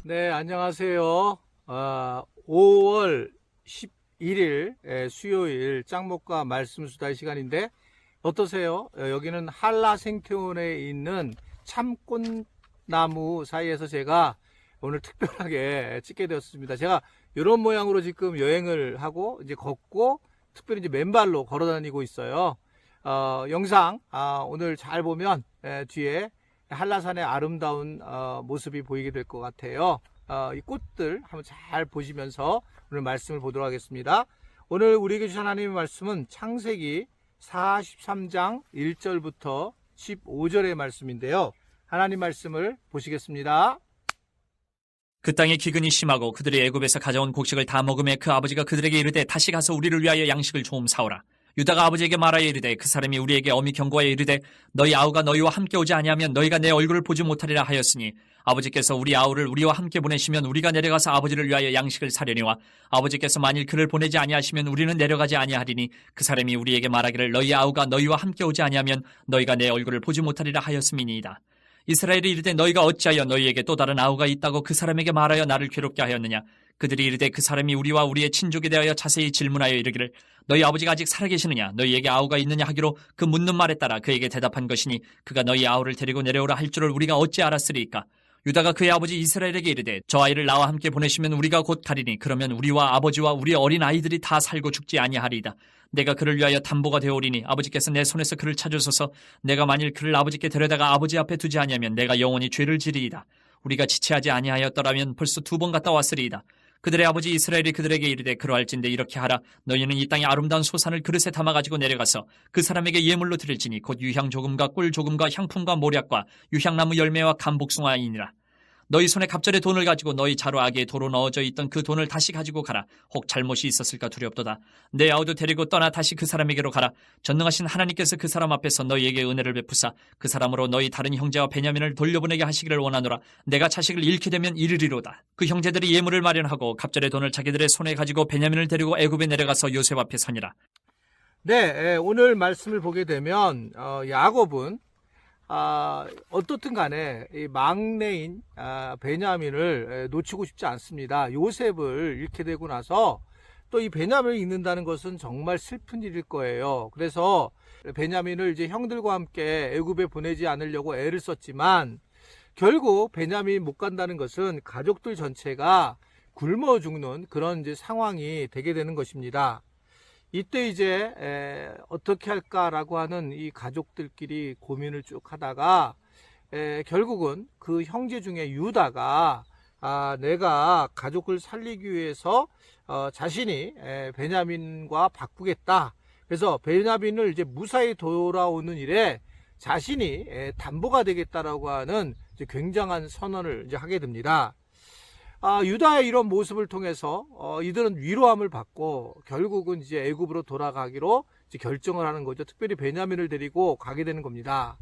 네, 안녕하세요. 5월 11일 수요일 짱목과 말씀수다의 시간인데 어떠세요? 여기는 한라 생태원에 있는 참꽃나무 사이에서 제가 오늘 특별하게 찍게 되었습니다. 제가 이런 모양으로 지금 여행을 하고 이제 걷고 특별히 이제 맨발로 걸어 다니고 있어요. 영상 오늘 잘 보면 뒤에 한라산의 아름다운 모습이 보이게 될 것 같아요. 이 꽃들 한번 잘 보시면서 오늘 말씀을 보도록 하겠습니다. 오늘 우리에게 주신 하나님의 말씀은 창세기 43장 1절부터 15절의 말씀인데요. 하나님 말씀을 보시겠습니다. 그 땅에 기근이 심하고 그들이 애굽에서 가져온 곡식을 다 먹음에 그 아버지가 그들에게 이르되 다시 가서 우리를 위하여 양식을 좀 사오라. 유다가 아버지에게 말하여 이르되 그 사람이 우리에게 엄히 경고하여 이르되 너희 아우가 너희와 함께 오지 아니하면 너희가 내 얼굴을 보지 못하리라 하였으니 아버지께서 우리 아우를 우리와 함께 보내시면 우리가 내려가서 아버지를 위하여 양식을 사려니와 아버지께서 만일 그를 보내지 아니하시면 우리는 내려가지 아니하리니 그 사람이 우리에게 말하기를 너희 아우가 너희와 함께 오지 아니하면 너희가 내 얼굴을 보지 못하리라 하였음이니이다. 이스라엘이 이르되 너희가 어찌하여 너희에게 또 다른 아우가 있다고 그 사람에게 말하여 나를 괴롭게 하였느냐. 그들이 이르되 그 사람이 우리와 우리의 친족에 대하여 자세히 질문하여 이르기를 너희 아버지가 아직 살아계시느냐 너희에게 아우가 있느냐 하기로 그 묻는 말에 따라 그에게 대답한 것이니 그가 너희 아우를 데리고 내려오라 할 줄을 우리가 어찌 알았으리이까. 유다가 그의 아버지 이스라엘에게 이르되 저 아이를 나와 함께 보내시면 우리가 곧 가리니 그러면 우리와 아버지와 우리 어린 아이들이 다 살고 죽지 아니하리이다. 내가 그를 위하여 담보가 되오리니 아버지께서 내 손에서 그를 찾으소서. 내가 만일 그를 아버지께 데려다가 아버지 앞에 두지 아니하면 내가 영원히 죄를 지리이다. 우리가 지체하지 아니하였더라면 벌써 2번 갔다 왔으리이다. 그들의 아버지 이스라엘이 그들에게 이르되 그러할진대 이렇게 하라. 너희는 이 땅의 아름다운 소산을 그릇에 담아가지고 내려가서 그 사람에게 예물로 드릴지니 곧 유향 조금과 꿀 조금과 향품과 모략과 유향나무 열매와 감복숭아이니라. 너희 손에 갑절의 돈을 가지고 너희 자루 아기에 도로 넣어져 있던 그 돈을 다시 가지고 가라. 혹 잘못이 있었을까 두렵도다. 내 아우도 데리고 떠나 다시 그 사람에게로 가라. 전능하신 하나님께서 그 사람 앞에서 너희에게 은혜를 베푸사 그 사람으로 너희 다른 형제와 베냐민을 돌려보내게 하시기를 원하노라. 내가 자식을 잃게 되면 이르리로다. 그 형제들이 예물을 마련하고 갑절의 돈을 자기들의 손에 가지고 베냐민을 데리고 애굽에 내려가서 요셉 앞에 서니라. 네, 오늘 말씀을 보게 되면 야곱은 어떻든 간에 이 막내인 베냐민을 놓치고 싶지 않습니다. 요셉을 잃게 되고 나서 또 이 베냐민을 잃는다는 것은 정말 슬픈 일일 거예요. 그래서 베냐민을 이제 형들과 함께 애굽에 보내지 않으려고 애를 썼지만 결국 베냐민이 못 간다는 것은 가족들 전체가 굶어 죽는 그런 이제 상황이 되게 되는 것입니다. 이때 이제 어떻게 할까라고 하는 이 가족들끼리 고민을 쭉 하다가 결국은 그 형제 중에 유다가 내가 가족을 살리기 위해서 자신이 베냐민과 바꾸겠다. 그래서 베냐민을 이제 무사히 돌아오는 일에 자신이 담보가 되겠다라고 하는 이제 굉장한 선언을 이제 하게 됩니다. 유다의 이런 모습을 통해서 이들은 위로함을 받고 결국은 이제 애굽으로 돌아가기로 이제 결정을 하는 거죠. 특별히 베냐민을 데리고 가게 되는 겁니다.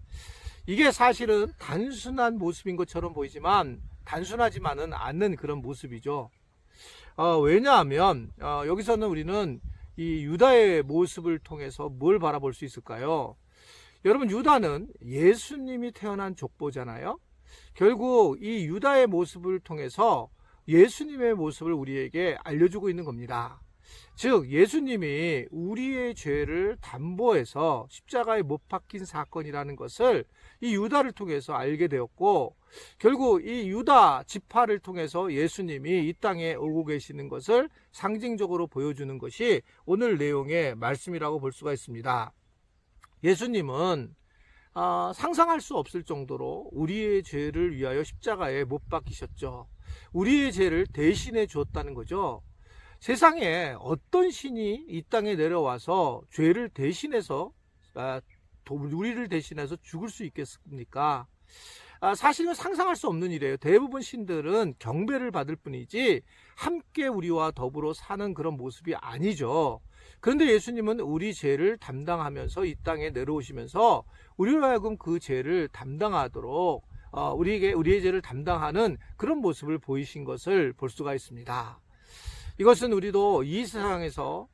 이게 사실은 단순한 모습인 것처럼 보이지만 단순하지만은 않는 그런 모습이죠. 왜냐하면 여기서는 우리는 이 유다의 모습을 통해서 뭘 바라볼 수 있을까요? 여러분, 유다는 예수님이 태어난 족보잖아요. 결국 이 유다의 모습을 통해서 예수님의 모습을 우리에게 알려주고 있는 겁니다. 즉 예수님이 우리의 죄를 담보해서 십자가에 못 박힌 사건이라는 것을 이 유다를 통해서 알게 되었고 결국 이 유다 지파를 통해서 예수님이 이 땅에 오고 계시는 것을 상징적으로 보여주는 것이 오늘 내용의 말씀이라고 볼 수가 있습니다. 예수님은 상상할 수 없을 정도로 우리의 죄를 위하여 십자가에 못 박히셨죠. 우리의 죄를 대신해 주었다는 거죠. 세상에 어떤 신이 이 땅에 내려와서 죄를 대신해서 우리를 대신해서 죽을 수 있겠습니까? 사실은 상상할 수 없는 일이에요. 대부분 신들은 경배를 받을 뿐이지 함께 우리와 더불어 사는 그런 모습이 아니죠. 그런데 예수님은 우리 죄를 담당하면서 이 땅에 내려오시면서 우리로 하여금 그 죄를 담당하도록 우리의 죄를 담당하는 그런 모습을 보이신 것을 볼 수가 있습니다. 이것은 우리도 이 세상에서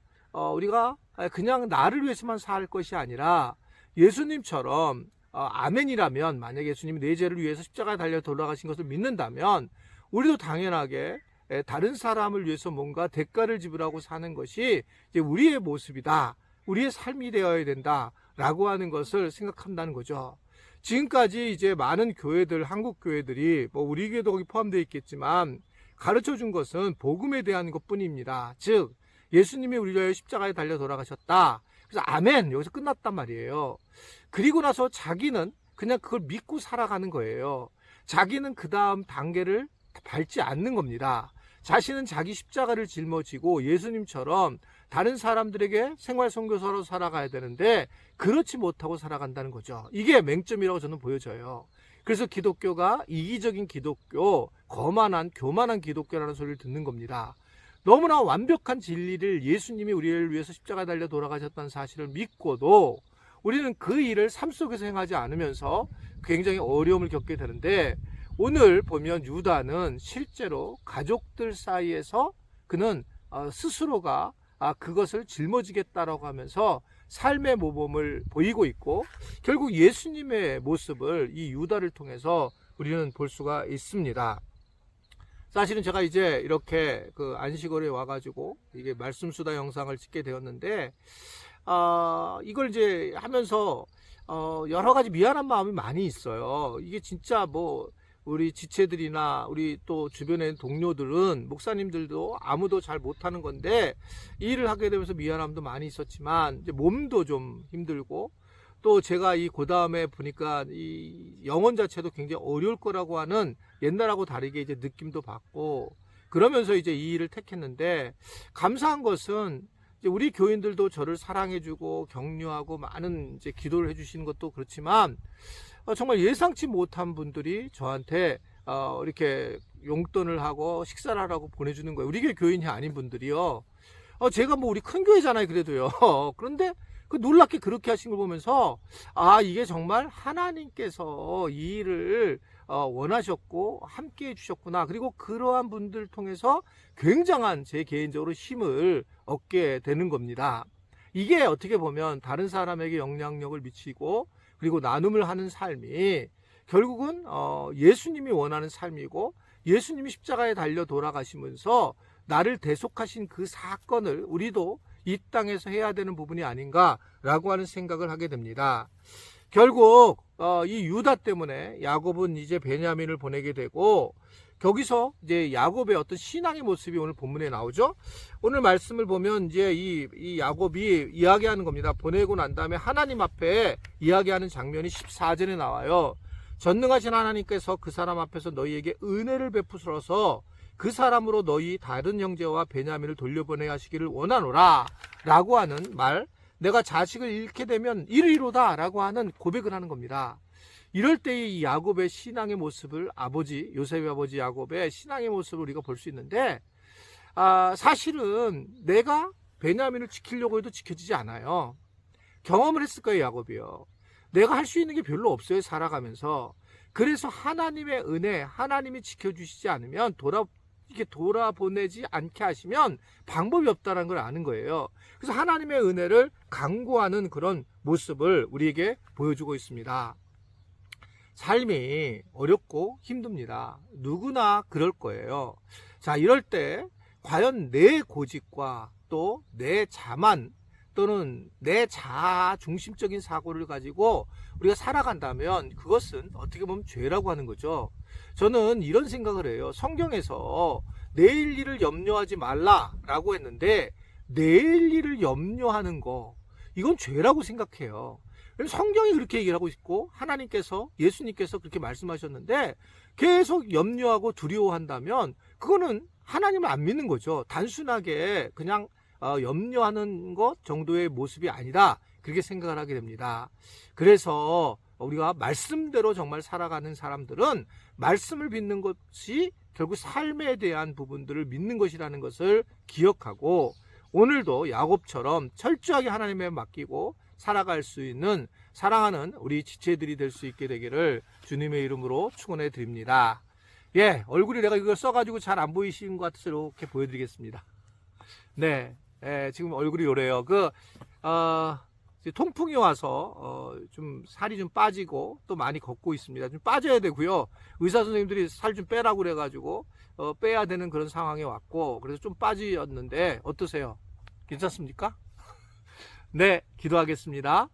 우리가 그냥 나를 위해서만 살 것이 아니라 예수님처럼 아멘이라면, 만약에 예수님이 내 죄를 위해서 십자가에 달려 돌아가신 것을 믿는다면 우리도 당연하게 다른 사람을 위해서 뭔가 대가를 지불하고 사는 것이 이제 우리의 모습이다. 우리의 삶이 되어야 된다라고 하는 것을 생각한다는 거죠. 지금까지 이제 많은 교회들, 한국 교회들이 뭐 우리 교회도 거기 포함되어 있겠지만 가르쳐 준 것은 복음에 대한 것뿐입니다. 즉 예수님이 우리를 위하여 십자가에 달려 돌아가셨다. 그래서 아멘 여기서 끝났단 말이에요. 그리고 나서 자기는 그냥 그걸 믿고 살아가는 거예요. 자기는 그 다음 단계를 밟지 않는 겁니다. 자신은 자기 십자가를 짊어지고 예수님처럼 다른 사람들에게 생활선교사로 살아가야 되는데 그렇지 못하고 살아간다는 거죠. 이게 맹점이라고 저는 보여져요. 그래서 기독교가 이기적인 기독교, 거만한 교만한 기독교라는 소리를 듣는 겁니다. 너무나 완벽한 진리를 예수님이 우리를 위해서 십자가에 달려 돌아가셨다는 사실을 믿고도 우리는 그 일을 삶 속에서 행하지 않으면서 굉장히 어려움을 겪게 되는데 오늘 보면 유다는 실제로 가족들 사이에서 그는 스스로가 그것을 짊어지겠다라고 하면서 삶의 모범을 보이고 있고 결국 예수님의 모습을 이 유다를 통해서 우리는 볼 수가 있습니다. 사실은 제가 이제 이렇게 그 안식월에 와가지고 이게 말씀수다 영상을 찍게 되었는데 이걸 이제 하면서 여러 가지 미안한 마음이 많이 있어요. 이게 진짜 뭐 우리 지체들이나 우리 또 주변에 있는 동료들은 목사님들도 아무도 잘 못하는 건데 이 일을 하게 되면서 미안함도 많이 있었지만 이제 몸도 좀 힘들고 또 제가 그 다음에 보니까 이 영혼 자체도 굉장히 어려울 거라고 하는 옛날하고 다르게 이제 느낌도 받고 그러면서 이제 이 일을 택했는데 감사한 것은 이제 우리 교인들도 저를 사랑해주고 격려하고 많은 이제 기도를 해주시는 것도 그렇지만 정말 예상치 못한 분들이 저한테 이렇게 용돈을 하고 식사를 하라고 보내주는 거예요. 우리 교회 교인이 아닌 분들이요. 제가 뭐 우리 큰 교회잖아요. 그래도요. 그런데 그 놀랍게 그렇게 하신 걸 보면서 이게 정말 하나님께서 이 일을 원하셨고 함께 해주셨구나. 그리고 그러한 분들 통해서 굉장한 제 개인적으로 힘을 얻게 되는 겁니다. 이게 어떻게 보면 다른 사람에게 영향력을 미치고 그리고 나눔을 하는 삶이 결국은 예수님이 원하는 삶이고 예수님이 십자가에 달려 돌아가시면서 나를 대속하신 그 사건을 우리도 이 땅에서 해야 되는 부분이 아닌가라고 하는 생각을 하게 됩니다. 결국 이 유다 때문에 야곱은 이제 베냐민을 보내게 되고 거기서 이제 야곱의 어떤 신앙의 모습이 오늘 본문에 나오죠. 오늘 말씀을 보면 이제 이 야곱이 이야기하는 겁니다. 보내고 난 다음에 하나님 앞에 이야기하는 장면이 14절에 나와요. 전능하신 하나님께서 그 사람 앞에서 너희에게 은혜를 베푸셔서 그 사람으로 너희 다른 형제와 베냐민을 돌려보내야 하시기를 원하노라 라고 하는 말, 내가 자식을 잃게 되면 이르리로다 라고 하는 고백을 하는 겁니다. 이럴 때의 이 야곱의 신앙의 모습을 요셉의 아버지 야곱의 신앙의 모습을 우리가 볼 수 있는데 사실은 내가 베냐민을 지키려고 해도 지켜지지 않아요. 경험을 했을 거예요. 야곱이요. 내가 할 수 있는 게 별로 없어요. 살아가면서. 그래서 하나님의 은혜, 하나님이 지켜주시지 않으면 이렇게 돌아보내지 않게 하시면 방법이 없다는 걸 아는 거예요. 그래서 하나님의 은혜를 강구하는 그런 모습을 우리에게 보여주고 있습니다. 삶이 어렵고 힘듭니다. 누구나 그럴 거예요. 자, 이럴 때 과연 내 고집과 또 내 자만 또는 내 자아 중심적인 사고를 가지고 우리가 살아간다면 그것은 어떻게 보면 죄라고 하는 거죠. 저는 이런 생각을 해요. 성경에서 내일 일을 염려하지 말라라고 했는데 내일 일을 염려하는 거 이건 죄라고 생각해요. 성경이 그렇게 얘기를 하고 있고 하나님께서 예수님께서 그렇게 말씀하셨는데 계속 염려하고 두려워한다면 그거는 하나님을 안 믿는 거죠. 단순하게 그냥 염려하는 것 정도의 모습이 아니라 그렇게 생각을 하게 됩니다. 그래서 우리가 말씀대로 정말 살아가는 사람들은 말씀을 믿는 것이 결국 삶에 대한 부분들을 믿는 것이라는 것을 기억하고 오늘도 야곱처럼 철저하게 하나님에 맡기고 살아갈 수 있는 사랑하는 우리 지체들이 될 수 있게 되기를 주님의 이름으로 축원해 드립니다. 예, 얼굴이 내가 이걸 써가지고 잘 안 보이신 것 같아서 이렇게 보여드리겠습니다. 네, 지금 얼굴이 요래요. 이제 통풍이 와서 좀 살이 좀 빠지고 또 많이 걷고 있습니다. 좀 빠져야 되고요. 의사 선생님들이 살 좀 빼라고 그래가지고 빼야 되는 그런 상황에 왔고, 그래서 좀 빠지었는데 어떠세요? 괜찮습니까? 네, 기도하겠습니다.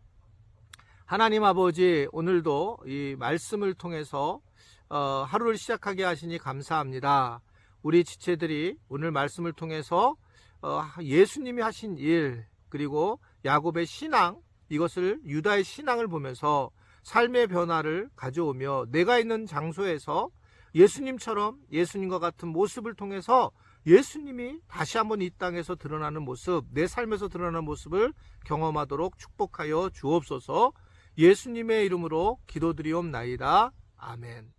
하나님 아버지, 오늘도 이 말씀을 통해서 하루를 시작하게 하시니 감사합니다. 우리 지체들이 오늘 말씀을 통해서 예수님이 하신 일, 그리고 야곱의 신앙, 이것을 유다의 신앙을 보면서 삶의 변화를 가져오며 내가 있는 장소에서 예수님처럼 예수님과 같은 모습을 통해서 예수님이 다시 한번 이 땅에서 드러나는 모습, 내 삶에서 드러나는 모습을 경험하도록 축복하여 주옵소서. 예수님의 이름으로 기도드리옵나이다. 아멘.